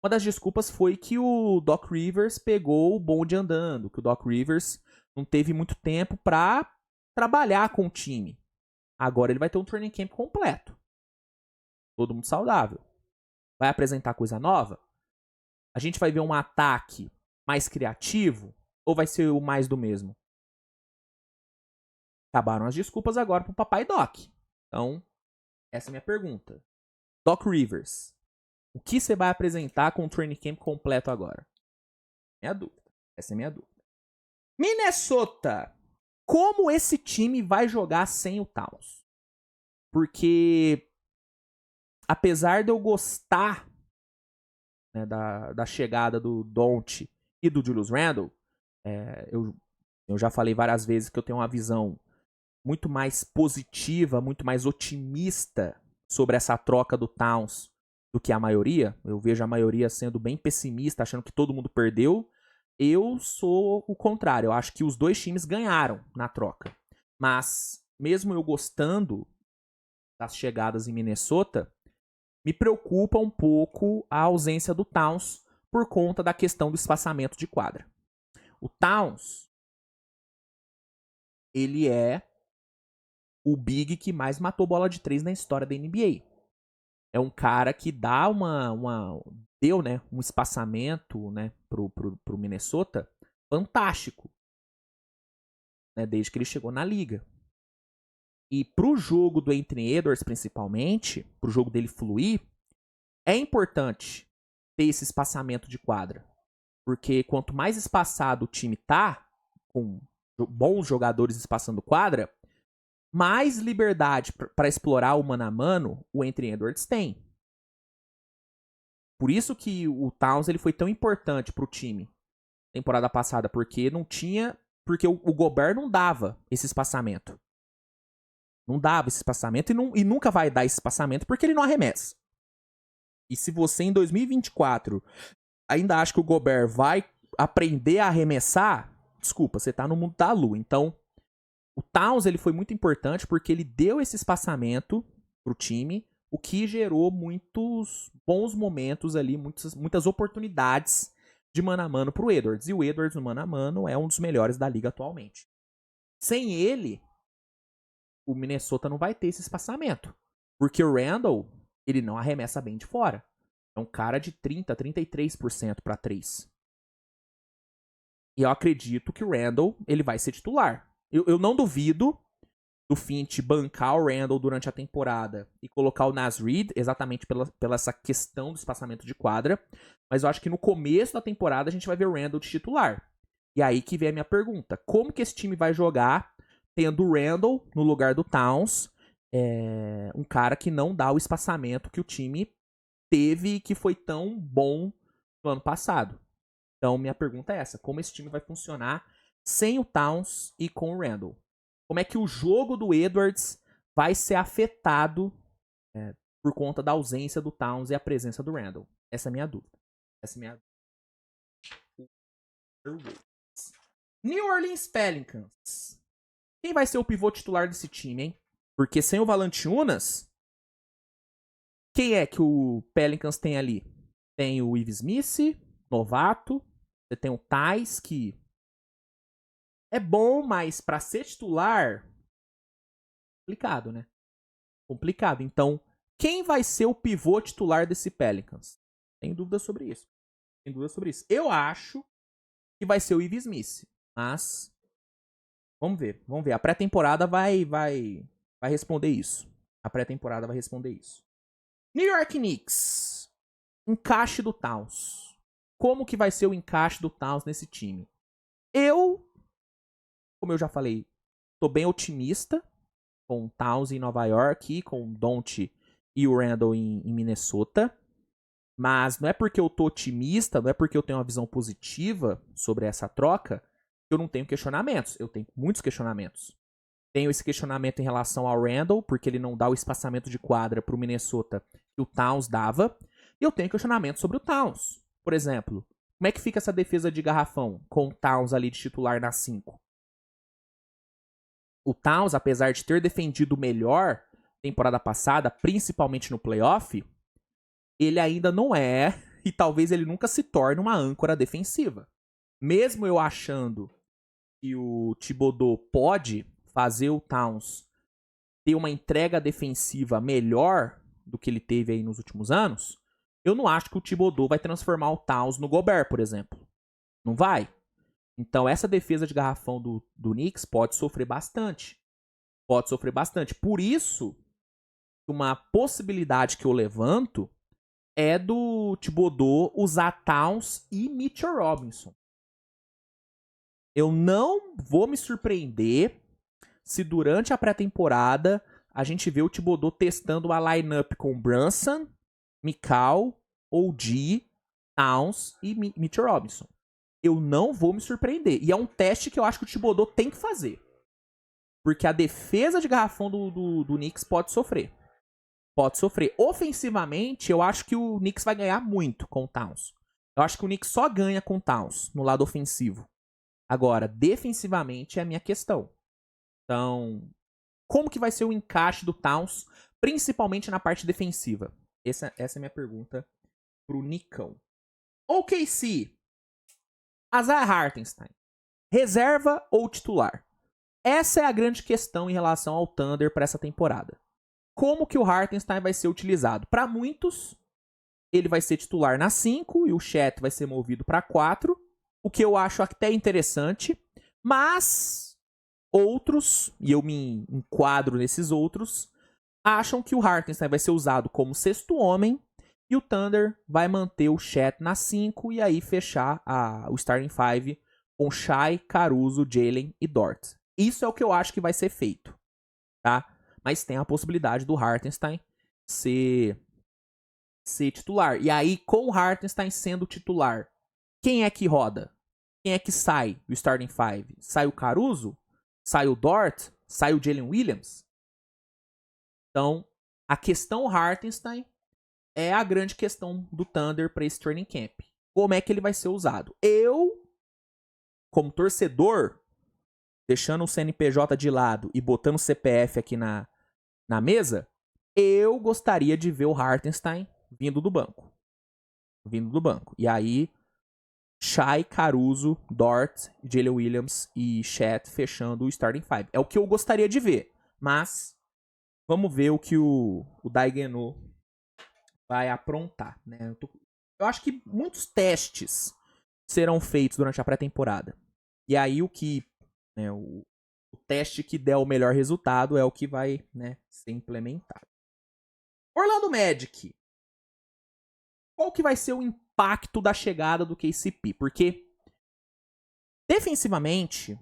uma das desculpas foi que o Doc Rivers pegou o bonde andando, que o Doc Rivers não teve muito tempo pra trabalhar com o time. Agora ele vai ter um training camp completo. Todo mundo saudável. Vai apresentar coisa nova? A gente vai ver um ataque mais criativo? Ou vai ser o mais do mesmo? Acabaram as desculpas agora pro papai Doc. Então, essa é a minha pergunta. Doc Rivers, o que você vai apresentar com o training camp completo agora? Minha dúvida. Essa é a minha dúvida. Minnesota. Como esse time vai jogar sem o Towns? Porque, apesar de eu gostar, né, da chegada do Don't e do Julius Randle, eu já falei várias vezes que eu tenho uma visão muito mais positiva, muito mais otimista sobre essa troca do Towns do que a maioria. Eu vejo a maioria sendo bem pessimista, achando que todo mundo perdeu. Eu sou o contrário. Eu acho que os dois times ganharam na troca. Mas, mesmo eu gostando das chegadas em Minnesota, me preocupa um pouco a ausência do Towns por conta da questão do espaçamento de quadra. O Towns, ele é o big que mais matou bola de 3 na história da NBA. É um cara que dá deu, né, um espaçamento, né, pro Minnesota fantástico, né, desde que ele chegou na liga. E pro jogo do Anthony Edwards, principalmente, pro jogo dele fluir, é importante ter esse espaçamento de quadra. Porque quanto mais espaçado o time tá, com bons jogadores espaçando quadra, mais liberdade para explorar o mano a mano o Anthony Edwards tem. Por isso que o Towns ele foi tão importante pro time temporada passada, porque não tinha, porque o Gobert não dava esse espaçamento. Não dava esse espaçamento e nunca vai dar esse espaçamento porque ele não arremessa. E se você em 2024 ainda acha que o Gobert vai aprender a arremessar, desculpa, você tá no mundo da lua. Então, o Towns ele foi muito importante porque ele deu esse espaçamento pro time, o que gerou muitos bons momentos ali, muitas oportunidades de mano a mano pro Edwards. E o Edwards no mano a mano é um dos melhores da liga atualmente. Sem ele, o Minnesota não vai ter esse espaçamento. Porque o Randle, ele não arremessa bem de fora. É um cara de 30%, 33% para 3. E eu acredito que o Randle, ele vai ser titular. Eu não duvido do Finch bancar o Randle durante a temporada e colocar o Naz Reid, exatamente pela essa questão do espaçamento de quadra. Mas eu acho que no começo da temporada a gente vai ver o Randle de titular. E aí que vem a minha pergunta. Como que esse time vai jogar tendo o Randle no lugar do Towns, um cara que não dá o espaçamento que o time teve e que foi tão bom no ano passado? Então, minha pergunta é essa. Como esse time vai funcionar sem o Towns e com o Randle? Como é que o jogo do Edwards vai ser afetado por conta da ausência do Towns e a presença do Randle? Essa é a minha dúvida. New Orleans Pelicans. Quem vai ser o pivô titular desse time, hein? Porque sem o Valanciunas, quem é que o Pelicans tem ali? Tem o Ives Smith, novato. Você tem o Thais, que é bom, mas pra ser titular, complicado, né? Complicado. Então, quem vai ser o pivô titular desse Pelicans? Tem dúvida sobre isso. Eu acho que vai ser o Ives Smith, mas vamos ver. A pré-temporada vai responder isso. New York Knicks. Encaixe do Towns. Como que vai ser o encaixe do Towns nesse time? Como eu já falei, tô bem otimista com o Towns em Nova York, com o Don't e o Randle em Minnesota. Mas não é porque eu tô otimista, não é porque eu tenho uma visão positiva sobre essa troca, que eu não tenho questionamentos. Eu tenho muitos questionamentos. Tenho esse questionamento em relação ao Randle, porque ele não dá o espaçamento de quadra pro Minnesota que o Towns dava. E eu tenho questionamento sobre o Towns. Por exemplo, como é que fica essa defesa de garrafão com o Towns ali de titular na 5? O Towns, apesar de ter defendido melhor temporada passada, principalmente no playoff, ele ainda não é, e talvez ele nunca se torne uma âncora defensiva. Mesmo eu achando que o Thibodeau pode fazer o Towns ter uma entrega defensiva melhor do que ele teve aí nos últimos anos, eu não acho que o Thibodeau vai transformar o Towns no Gobert, por exemplo. Não vai. Então essa defesa de garrafão do Knicks pode sofrer bastante. Por isso, uma possibilidade que eu levanto é do Thibodeau usar Towns e Mitchell Robinson. Eu não vou me surpreender se durante a pré-temporada a gente vê o Thibodeau testando uma lineup com Brunson, Mikal, OG, Towns e Mitchell Robinson. Eu não vou me surpreender. E é um teste que eu acho que o Thibodeau tem que fazer. Porque a defesa de garrafão do Knicks pode sofrer. Ofensivamente, eu acho que o Knicks vai ganhar muito com o Towns. Eu acho que o Knicks só ganha com o Towns no lado ofensivo. Agora, defensivamente é a minha questão. Então, como que vai ser o encaixe do Towns, principalmente na parte defensiva? Essa é a minha pergunta pro Nicão. OKC, Isaiah Hartenstein, reserva ou titular? Essa é a grande questão em relação ao Thunder para essa temporada. Como que o Hartenstein vai ser utilizado? Para muitos, ele vai ser titular na 5 e o Chet vai ser movido para 4, o que eu acho até interessante, mas outros, e eu me enquadro nesses outros, acham que o Hartenstein vai ser usado como sexto homem e o Thunder vai manter o Chet na 5 e aí fechar o starting 5 com Shai, Caruso, Jalen e Dort. Isso é o que eu acho que vai ser feito, tá? Mas tem a possibilidade do Hartenstein ser titular. E aí, com o Hartenstein sendo titular, quem é que roda? Quem é que sai do starting 5? Sai o Caruso? Sai o Dort? Sai o Jalen Williams? Então, a questão Hartenstein é a grande questão do Thunder para esse training camp. Como é que ele vai ser usado? Eu, como torcedor, deixando o CNPJ de lado e botando o CPF aqui na mesa, eu gostaria de ver o Hartenstein vindo do banco. E aí, Shai, Caruso, Dort, Jalen Williams e Chet fechando o starting 5. É o que eu gostaria de ver. Mas, vamos ver o que o Daigeno vai aprontar, né? Eu acho que muitos testes serão feitos durante a pré-temporada. E aí, o teste que der o melhor resultado é o que vai, né, ser implementado. Orlando Magic. Qual que vai ser o impacto da chegada do KCP? Porque defensivamente,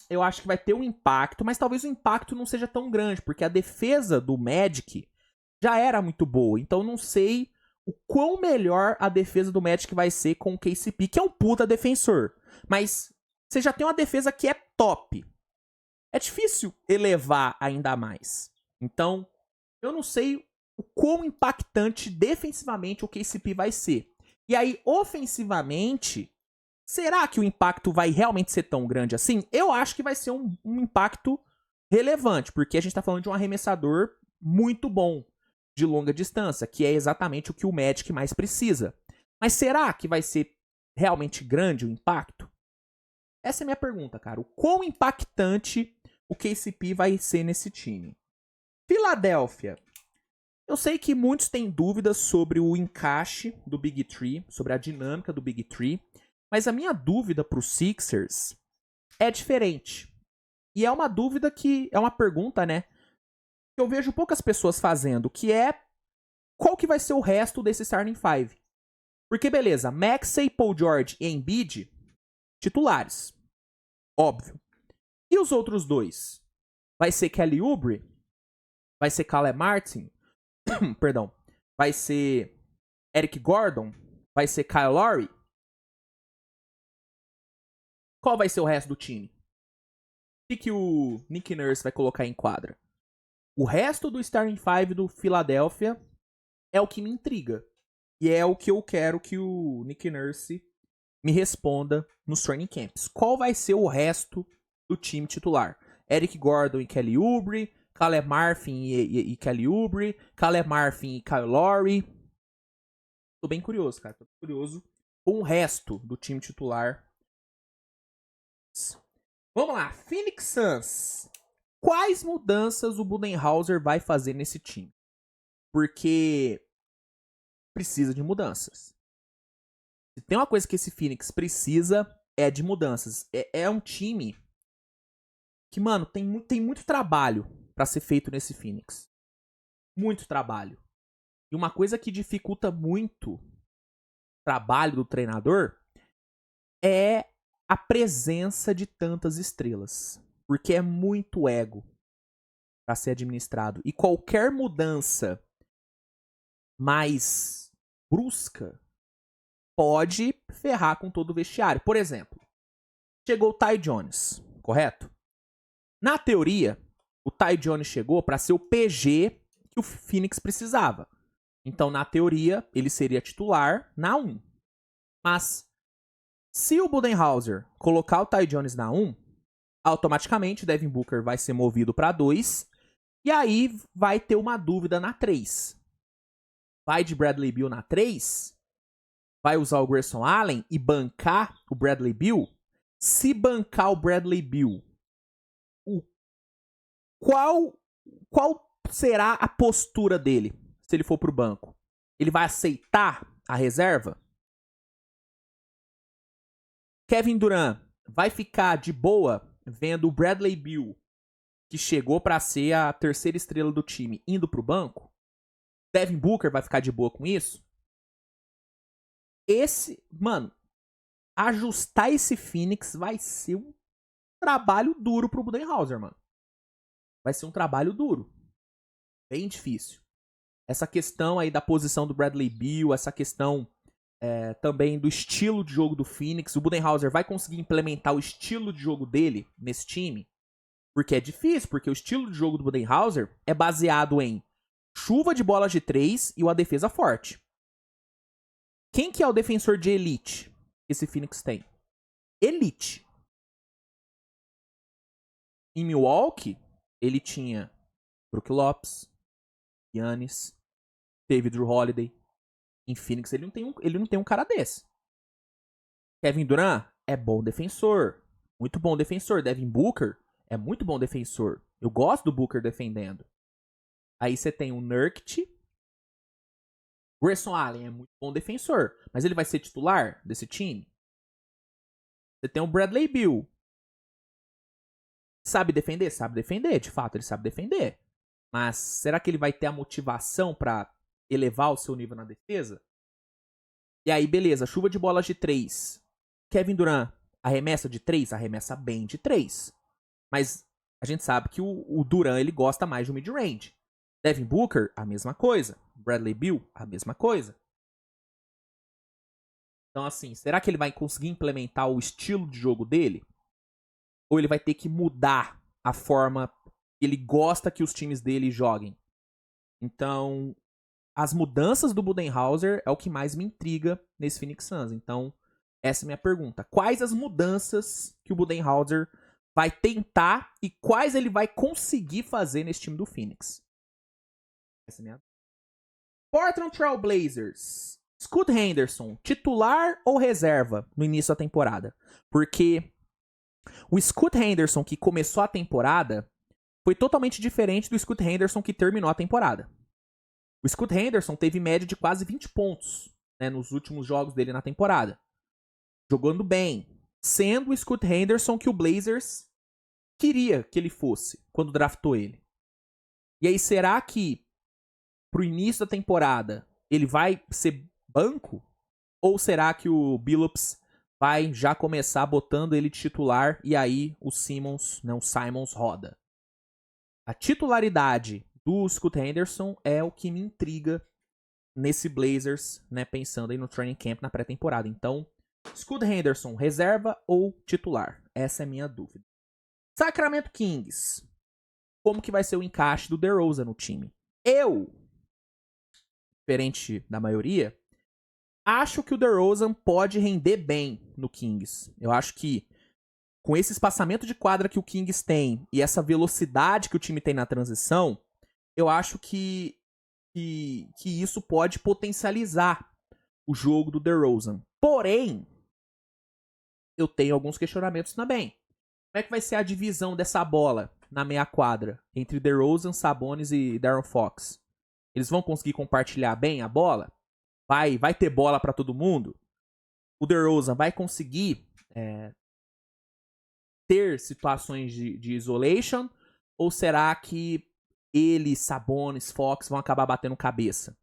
eu acho que vai ter um impacto, mas talvez o impacto não seja tão grande, porque a defesa do Magic já era muito boa. Então não sei o quão melhor a defesa do Magic vai ser com o KCP, que é um puta defensor. Mas você já tem uma defesa que é top. É difícil elevar ainda mais. Então, eu não sei o quão impactante defensivamente o KCP vai ser. E aí, ofensivamente, será que o impacto vai realmente ser tão grande assim? Eu acho que vai ser um impacto relevante, porque a gente tá falando de um arremessador muito bom de longa distância, que é exatamente o que o Magic mais precisa. Mas será que vai ser realmente grande o impacto? Essa é a minha pergunta, cara. O quão impactante o KCP vai ser nesse time? Filadélfia. Eu sei que muitos têm dúvidas sobre o encaixe do Big Three, sobre a dinâmica do Big Three, mas a minha dúvida para os Sixers é diferente. E é uma dúvida que é uma pergunta, né, que eu vejo poucas pessoas fazendo, que é qual que vai ser o resto desse starting five? Porque beleza, Maxey, Paul George e Embiid, titulares. Óbvio. E os outros dois? Vai ser Kelly Oubre? Vai ser Caleb Martin? Perdão. Vai ser Eric Gordon? Vai ser Kyle Lowry? Qual vai ser o resto do time? O que o Nick Nurse vai colocar em quadra? O resto do starting five do Philadelphia é o que me intriga. E é o que eu quero que o Nick Nurse me responda nos training camps. Qual vai ser o resto do time titular? Eric Gordon e Kelly Oubre, Caleb Martin e Kelly Oubre, Caleb Martin e Kyle Lowry. Tô bem curioso, cara. Tô curioso com o resto do time titular. Vamos lá, Phoenix Suns. Quais mudanças o Budenholzer vai fazer nesse time? Porque precisa de mudanças. Se tem uma coisa que esse Phoenix precisa, é de mudanças. É um time que, mano, tem muito trabalho pra ser feito nesse Phoenix. Muito trabalho. E uma coisa que dificulta muito o trabalho do treinador é a presença de tantas estrelas. Porque é muito ego pra ser administrado. E qualquer mudança mais brusca pode ferrar com todo o vestiário. Por exemplo, chegou o Ty Jones, correto? Na teoria, o Ty Jones chegou para ser o PG que o Phoenix precisava. Então, na teoria, ele seria titular na 1. Mas, se o Budenholzer colocar o Ty Jones na 1, automaticamente Devin Booker vai ser movido para 2 E aí vai ter uma dúvida na 3. Vai de Bradley Beal na 3? Vai usar o Grayson Allen e bancar o Bradley Beal? Se bancar o Bradley Beal, qual será a postura dele se ele for pro banco? Ele vai aceitar a reserva? Kevin Durant vai ficar de boa vendo o Bradley Beal, que chegou para ser a terceira estrela do time, indo pro banco? Devin Booker vai ficar de boa com isso? Mano, ajustar esse Phoenix vai ser um trabalho duro pro Budenholzer, mano. Vai ser um trabalho duro. Bem difícil. Essa questão aí da posição do Bradley Beal, essa questão também do estilo de jogo do Phoenix. O Budenholzer vai conseguir implementar o estilo de jogo dele nesse time? Porque é difícil, porque o estilo de jogo do Budenholzer é baseado em chuva de bolas de 3 e uma defesa forte. Quem que é o defensor de elite que esse Phoenix tem? Elite. Em Milwaukee, ele tinha Brook Lopes, Giannis, teve Drew Holiday. Em Phoenix, ele não tem um cara desse. Kevin Durant é bom defensor. Muito bom defensor. Devin Booker é muito bom defensor. Eu gosto do Booker defendendo. Aí você tem o Nurkic. Grayson Allen é muito bom defensor. Mas ele vai ser titular desse time? Você tem o Bradley Beal. Sabe defender? Sabe defender. De fato, ele sabe defender. Mas será que ele vai ter a motivação pra elevar o seu nível na defesa? E aí, beleza, chuva de bolas de 3. Kevin Durant arremessa de 3? Arremessa bem de 3. Mas a gente sabe que o Durant ele gosta mais de um mid-range. Devin Booker, a mesma coisa. Bradley Beal, a mesma coisa. Então, assim, será que ele vai conseguir implementar o estilo de jogo dele? Ou ele vai ter que mudar a forma que ele gosta que os times dele joguem? Então, as mudanças do Budenholzer é o que mais me intriga nesse Phoenix Suns. Então, essa é a minha pergunta. Quais as mudanças que o Budenholzer vai tentar e quais ele vai conseguir fazer nesse time do Phoenix? Essa é a minha... Portland Trail Blazers. Scoot Henderson, titular ou reserva no início da temporada? Porque o Scoot Henderson que começou a temporada foi totalmente diferente do Scoot Henderson que terminou a temporada. O Scoot Henderson teve média de quase 20 pontos, né, nos últimos jogos dele na temporada. Jogando bem. Sendo o Scoot Henderson que o Blazers queria que ele fosse quando draftou ele. E aí, será que pro início da temporada ele vai ser banco? Ou será que o Billups vai já começar botando ele de titular e aí o Simons roda? A titularidade do Scoot Henderson é o que me intriga nesse Blazers, né, pensando aí no training camp na pré-temporada. Então, Scoot Henderson, reserva ou titular? Essa é a minha dúvida. Sacramento Kings. Como que vai ser o encaixe do DeRozan no time? Eu, diferente da maioria, acho que o DeRozan pode render bem no Kings. Eu acho que com esse espaçamento de quadra que o Kings tem e essa velocidade que o time tem na transição, eu acho que isso pode potencializar o jogo do DeRozan. Porém, eu tenho alguns questionamentos também. Como é que vai ser a divisão dessa bola na meia quadra entre DeRozan, Sabonis e De'Aaron Fox? Eles vão conseguir compartilhar bem a bola? Vai ter bola para todo mundo? O DeRozan vai conseguir ter situações de isolation? Ou será que ele, Sabonis, Fox vão acabar batendo cabeça?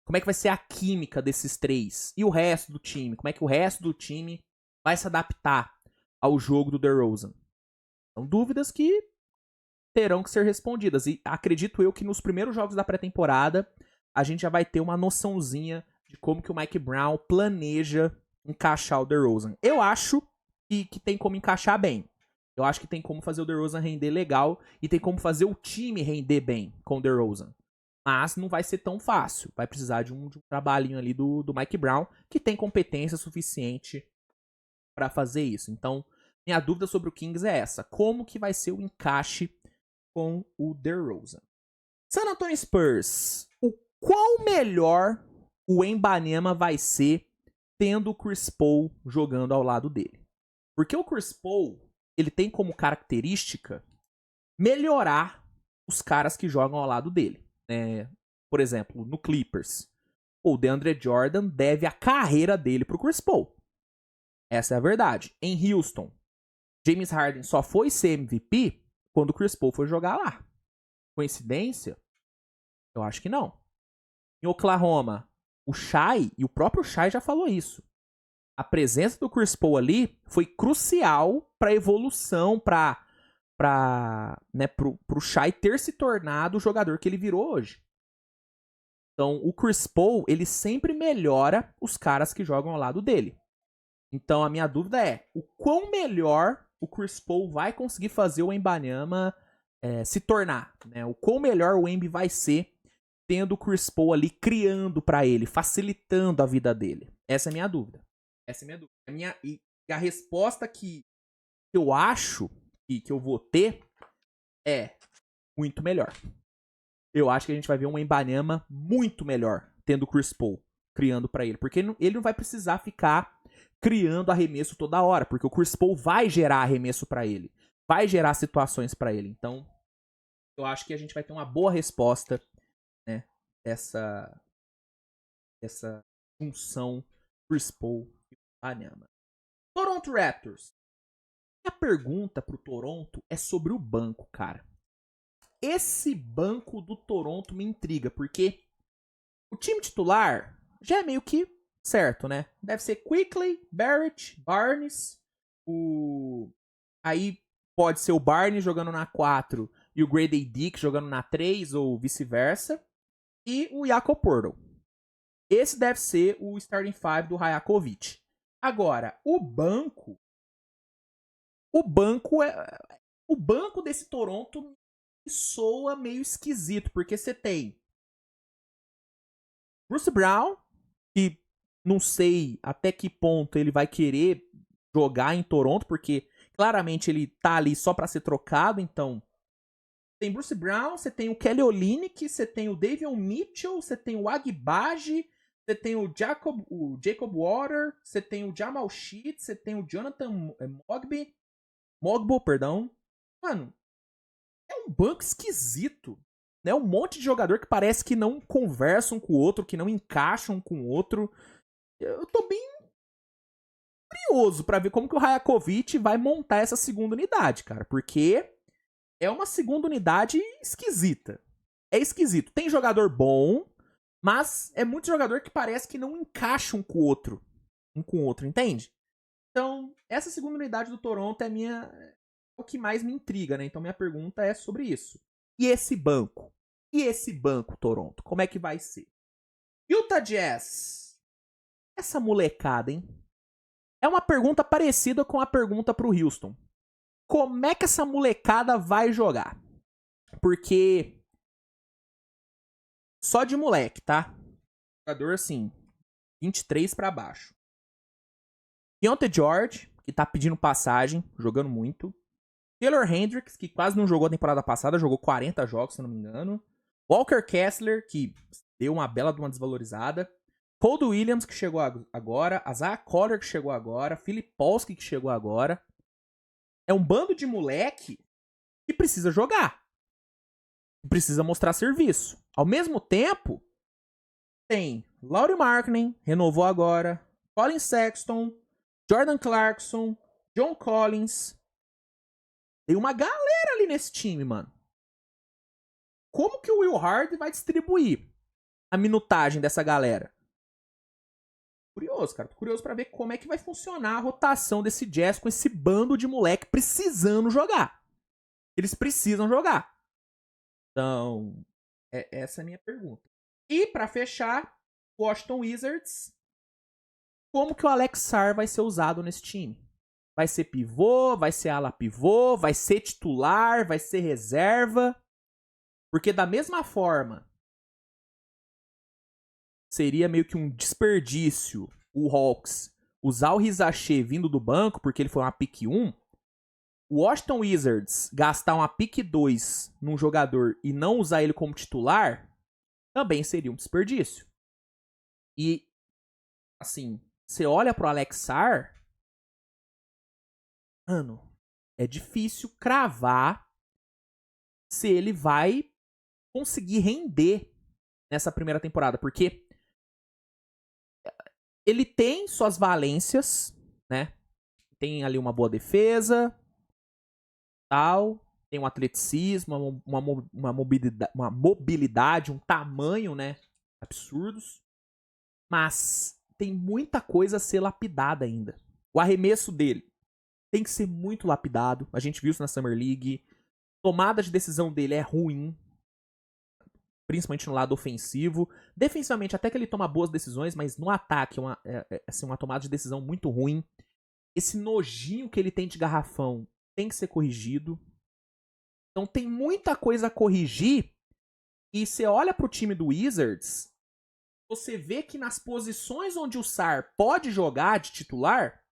Como é que vai ser a química desses três? E o resto do time? Como é que o resto do time vai se adaptar ao jogo do DeRozan? São dúvidas que terão que ser respondidas. E acredito eu que nos primeiros jogos da pré-temporada a gente já vai ter uma noçãozinha de como que o Mike Brown planeja encaixar o DeRozan. Eu acho que tem como encaixar bem. Eu acho que tem como fazer o DeRozan render legal e tem como fazer o time render bem com o DeRozan. Mas não vai ser tão fácil. Vai precisar de um trabalhinho ali do Mike Brown, que tem competência suficiente para fazer isso. Então, minha dúvida sobre o Kings é essa. Como que vai ser o encaixe com o DeRozan? San Antonio Spurs, o quão melhor o Wembanyama vai ser tendo o Chris Paul jogando ao lado dele? Porque o Chris Paul, ele tem como característica melhorar os caras que jogam ao lado dele. Por exemplo, no Clippers, o DeAndre Jordan deve a carreira dele pro Chris Paul. Essa é a verdade. Em Houston, James Harden só foi ser MVP quando o Chris Paul foi jogar lá. Coincidência? Eu acho que não. Em Oklahoma, o Shai, e o próprio Shai já falou isso. A presença do Chris Paul ali foi crucial para a evolução, pro Shai ter se tornado o jogador que ele virou hoje. Então, o Chris Paul, ele sempre melhora os caras que jogam ao lado dele. Então, a minha dúvida é, o quão melhor o Chris Paul vai conseguir fazer o Wembanyama se tornar, né? O quão melhor o Wemby vai ser tendo o Chris Paul ali criando pra ele, facilitando a vida dele. Essa é a minha dúvida. Essa é a minha dúvida. E a resposta que eu acho que eu vou ter é muito melhor. Eu acho que a gente vai ver um Wembanyama muito melhor tendo o Chris Paul criando pra ele. Porque ele não vai precisar ficar criando arremesso toda hora, porque o Chris Paul vai gerar arremesso pra ele. Vai gerar situações pra ele. Então, eu acho que a gente vai ter uma boa resposta, né, essa função Chris Paul e Wembanyama. Toronto Raptors. A pergunta pro Toronto é sobre o banco, cara. Esse banco do Toronto me intriga, porque o time titular já é meio que certo, né? Deve ser Quickley, Barrett, Barnes, aí pode ser o Barnes jogando na 4 e o Grady Dick jogando na 3 ou vice-versa, e o Jakob Poeltl. Esse deve ser o starting 5 do Rajakovic. Agora, o banco desse Toronto soa meio esquisito, porque você tem Bruce Brown, que não sei até que ponto ele vai querer jogar em Toronto, porque claramente ele tá ali só pra ser trocado, então tem Bruce Brown, você tem o Kelly Olynyk, você tem o Davion Mitchell, você tem o Agbaji, você tem o Jacob Water, você tem o Jamal Sheets, você tem o Jonathan Mogbo, perdão. Mano, é um banco esquisito, né? Um monte de jogador que parece que não conversam com o outro, que não encaixam com o outro. Eu tô bem curioso pra ver como que o Rajakovic vai montar essa segunda unidade, cara, porque é uma segunda unidade esquisita. É esquisito. Tem jogador bom, mas é muito jogador que parece que não encaixa um com o outro, entende? Então, essa segunda unidade do Toronto é o que mais me intriga, né? Então, minha pergunta é sobre isso. E esse banco? E esse banco, Toronto? Como é que vai ser? Utah Jazz. Essa molecada, hein? É uma pergunta parecida com a pergunta pro Houston. Como é que essa molecada vai jogar? Porque só de moleque, tá? Jogador assim, 23 pra baixo. Keontae George, que tá pedindo passagem, jogando muito. Taylor Hendricks, que quase não jogou a temporada passada, jogou 40 jogos, se não me engano. Walker Kessler, que deu uma bela de uma desvalorizada. Cold Williams, que chegou agora. Isaiah Collier, que chegou agora. Filipowski, que chegou agora. É um bando de moleque que precisa jogar. Que precisa mostrar serviço. Ao mesmo tempo, tem Lauri Markkanen, renovou agora. Colin Sexton, Jordan Clarkson, John Collins. Tem uma galera ali nesse time, mano. Como que o Will Hardy vai distribuir a minutagem dessa galera? Curioso, cara. Tô curioso pra ver como é que vai funcionar a rotação desse Jazz com esse bando de moleque precisando jogar. Eles precisam jogar. Então, essa é a minha pergunta. E pra fechar, Washington Wizards. Como que o Alex Sarr vai ser usado nesse time? Vai ser pivô, vai ser ala pivô, vai ser titular, vai ser reserva. Porque da mesma forma, seria meio que um desperdício o Hawks usar o Rizaché vindo do banco, porque ele foi uma pick 1. o Washington Wizards gastar uma pick 2 num jogador e não usar ele como titular, também seria um desperdício. E, assim, você olha pro Alex Sarr, mano, é difícil cravar se ele vai conseguir render nessa primeira temporada, porque ele tem suas valências, né? Tem ali uma boa defesa, tal, tem um atleticismo, uma mobilidade, um tamanho, né? Absurdos. Mas tem muita coisa a ser lapidada ainda. O arremesso dele tem que ser muito lapidado. A gente viu isso na Summer League. Tomada de decisão dele é ruim, principalmente no lado ofensivo. Defensivamente, até que ele toma boas decisões, mas no ataque assim, uma tomada de decisão muito ruim. Esse nojinho que ele tem de garrafão tem que ser corrigido. Então tem muita coisa a corrigir. E você olha pro time do Wizards, você vê que nas posições onde o Sarr pode jogar de titular,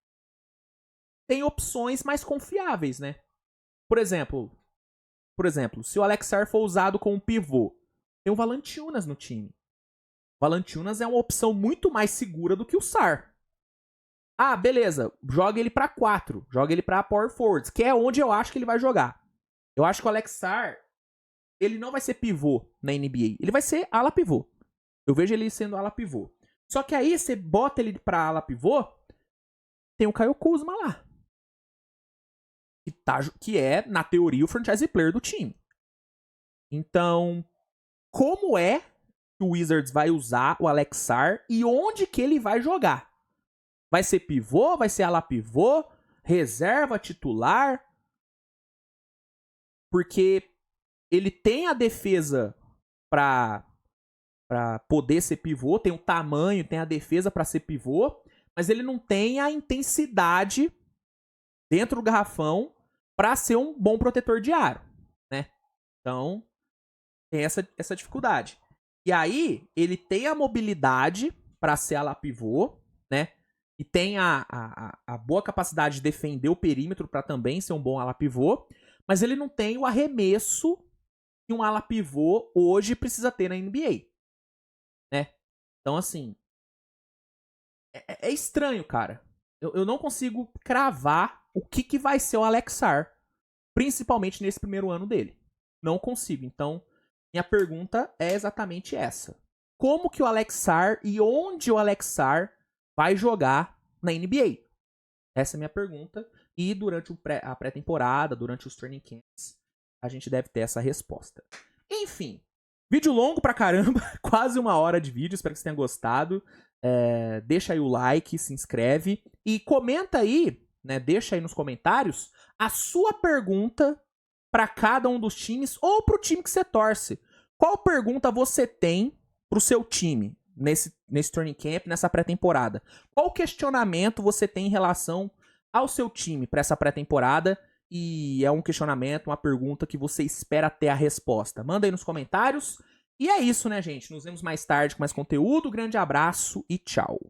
tem opções mais confiáveis, né? Por exemplo, se o Alex Sarr for usado como pivô, tem o Valanciunas no time. O Valanciunas é uma opção muito mais segura do que o Sarr. Ah, beleza, joga ele pra 4, joga ele pra power forwards, que é onde eu acho que ele vai jogar. Eu acho que o Alex Sarr, ele não vai ser pivô na NBA, ele vai ser ala pivô. Eu vejo ele sendo ala pivô. Só que aí você bota ele pra ala pivô, tem o Kyle Kuzma lá. Que é, na teoria, o franchise player do time. Então, como é que o Wizards vai usar o Alex Sarr e onde que ele vai jogar? Vai ser pivô? Vai ser ala pivô? Reserva titular? Porque ele tem a defesa pra poder ser pivô, tem o tamanho, tem a defesa pra ser pivô, mas ele não tem a intensidade dentro do garrafão pra ser um bom protetor de aro, né? Então, tem essa dificuldade. E aí, ele tem a mobilidade pra ser ala pivô, né? E tem a boa capacidade de defender o perímetro pra também ser um bom ala pivô, mas ele não tem o arremesso que um ala pivô hoje precisa ter na NBA, né? Então, assim, é estranho, cara. Eu não consigo cravar o que vai ser o Alex Sarr, principalmente nesse primeiro ano dele. Não consigo. Então, minha pergunta é exatamente essa. Como que o Alex Sarr e onde o Alex Sarr vai jogar na NBA? Essa é a minha pergunta. E durante a pré-temporada, durante os training camps, a gente deve ter essa resposta. Enfim, vídeo longo pra caramba, quase 1 hora de vídeo, espero que você tenha gostado. Deixa aí o like, se inscreve e comenta aí, né? Deixa aí nos comentários a sua pergunta pra cada um dos times ou pro time que você torce. Qual pergunta você tem pro seu time nesse training camp, nessa pré-temporada? Qual questionamento você tem em relação ao seu time pra essa pré-temporada? E é um questionamento, uma pergunta que você espera ter a resposta. Manda aí nos comentários. E é isso, né, gente? Nos vemos mais tarde com mais conteúdo. Grande abraço e tchau.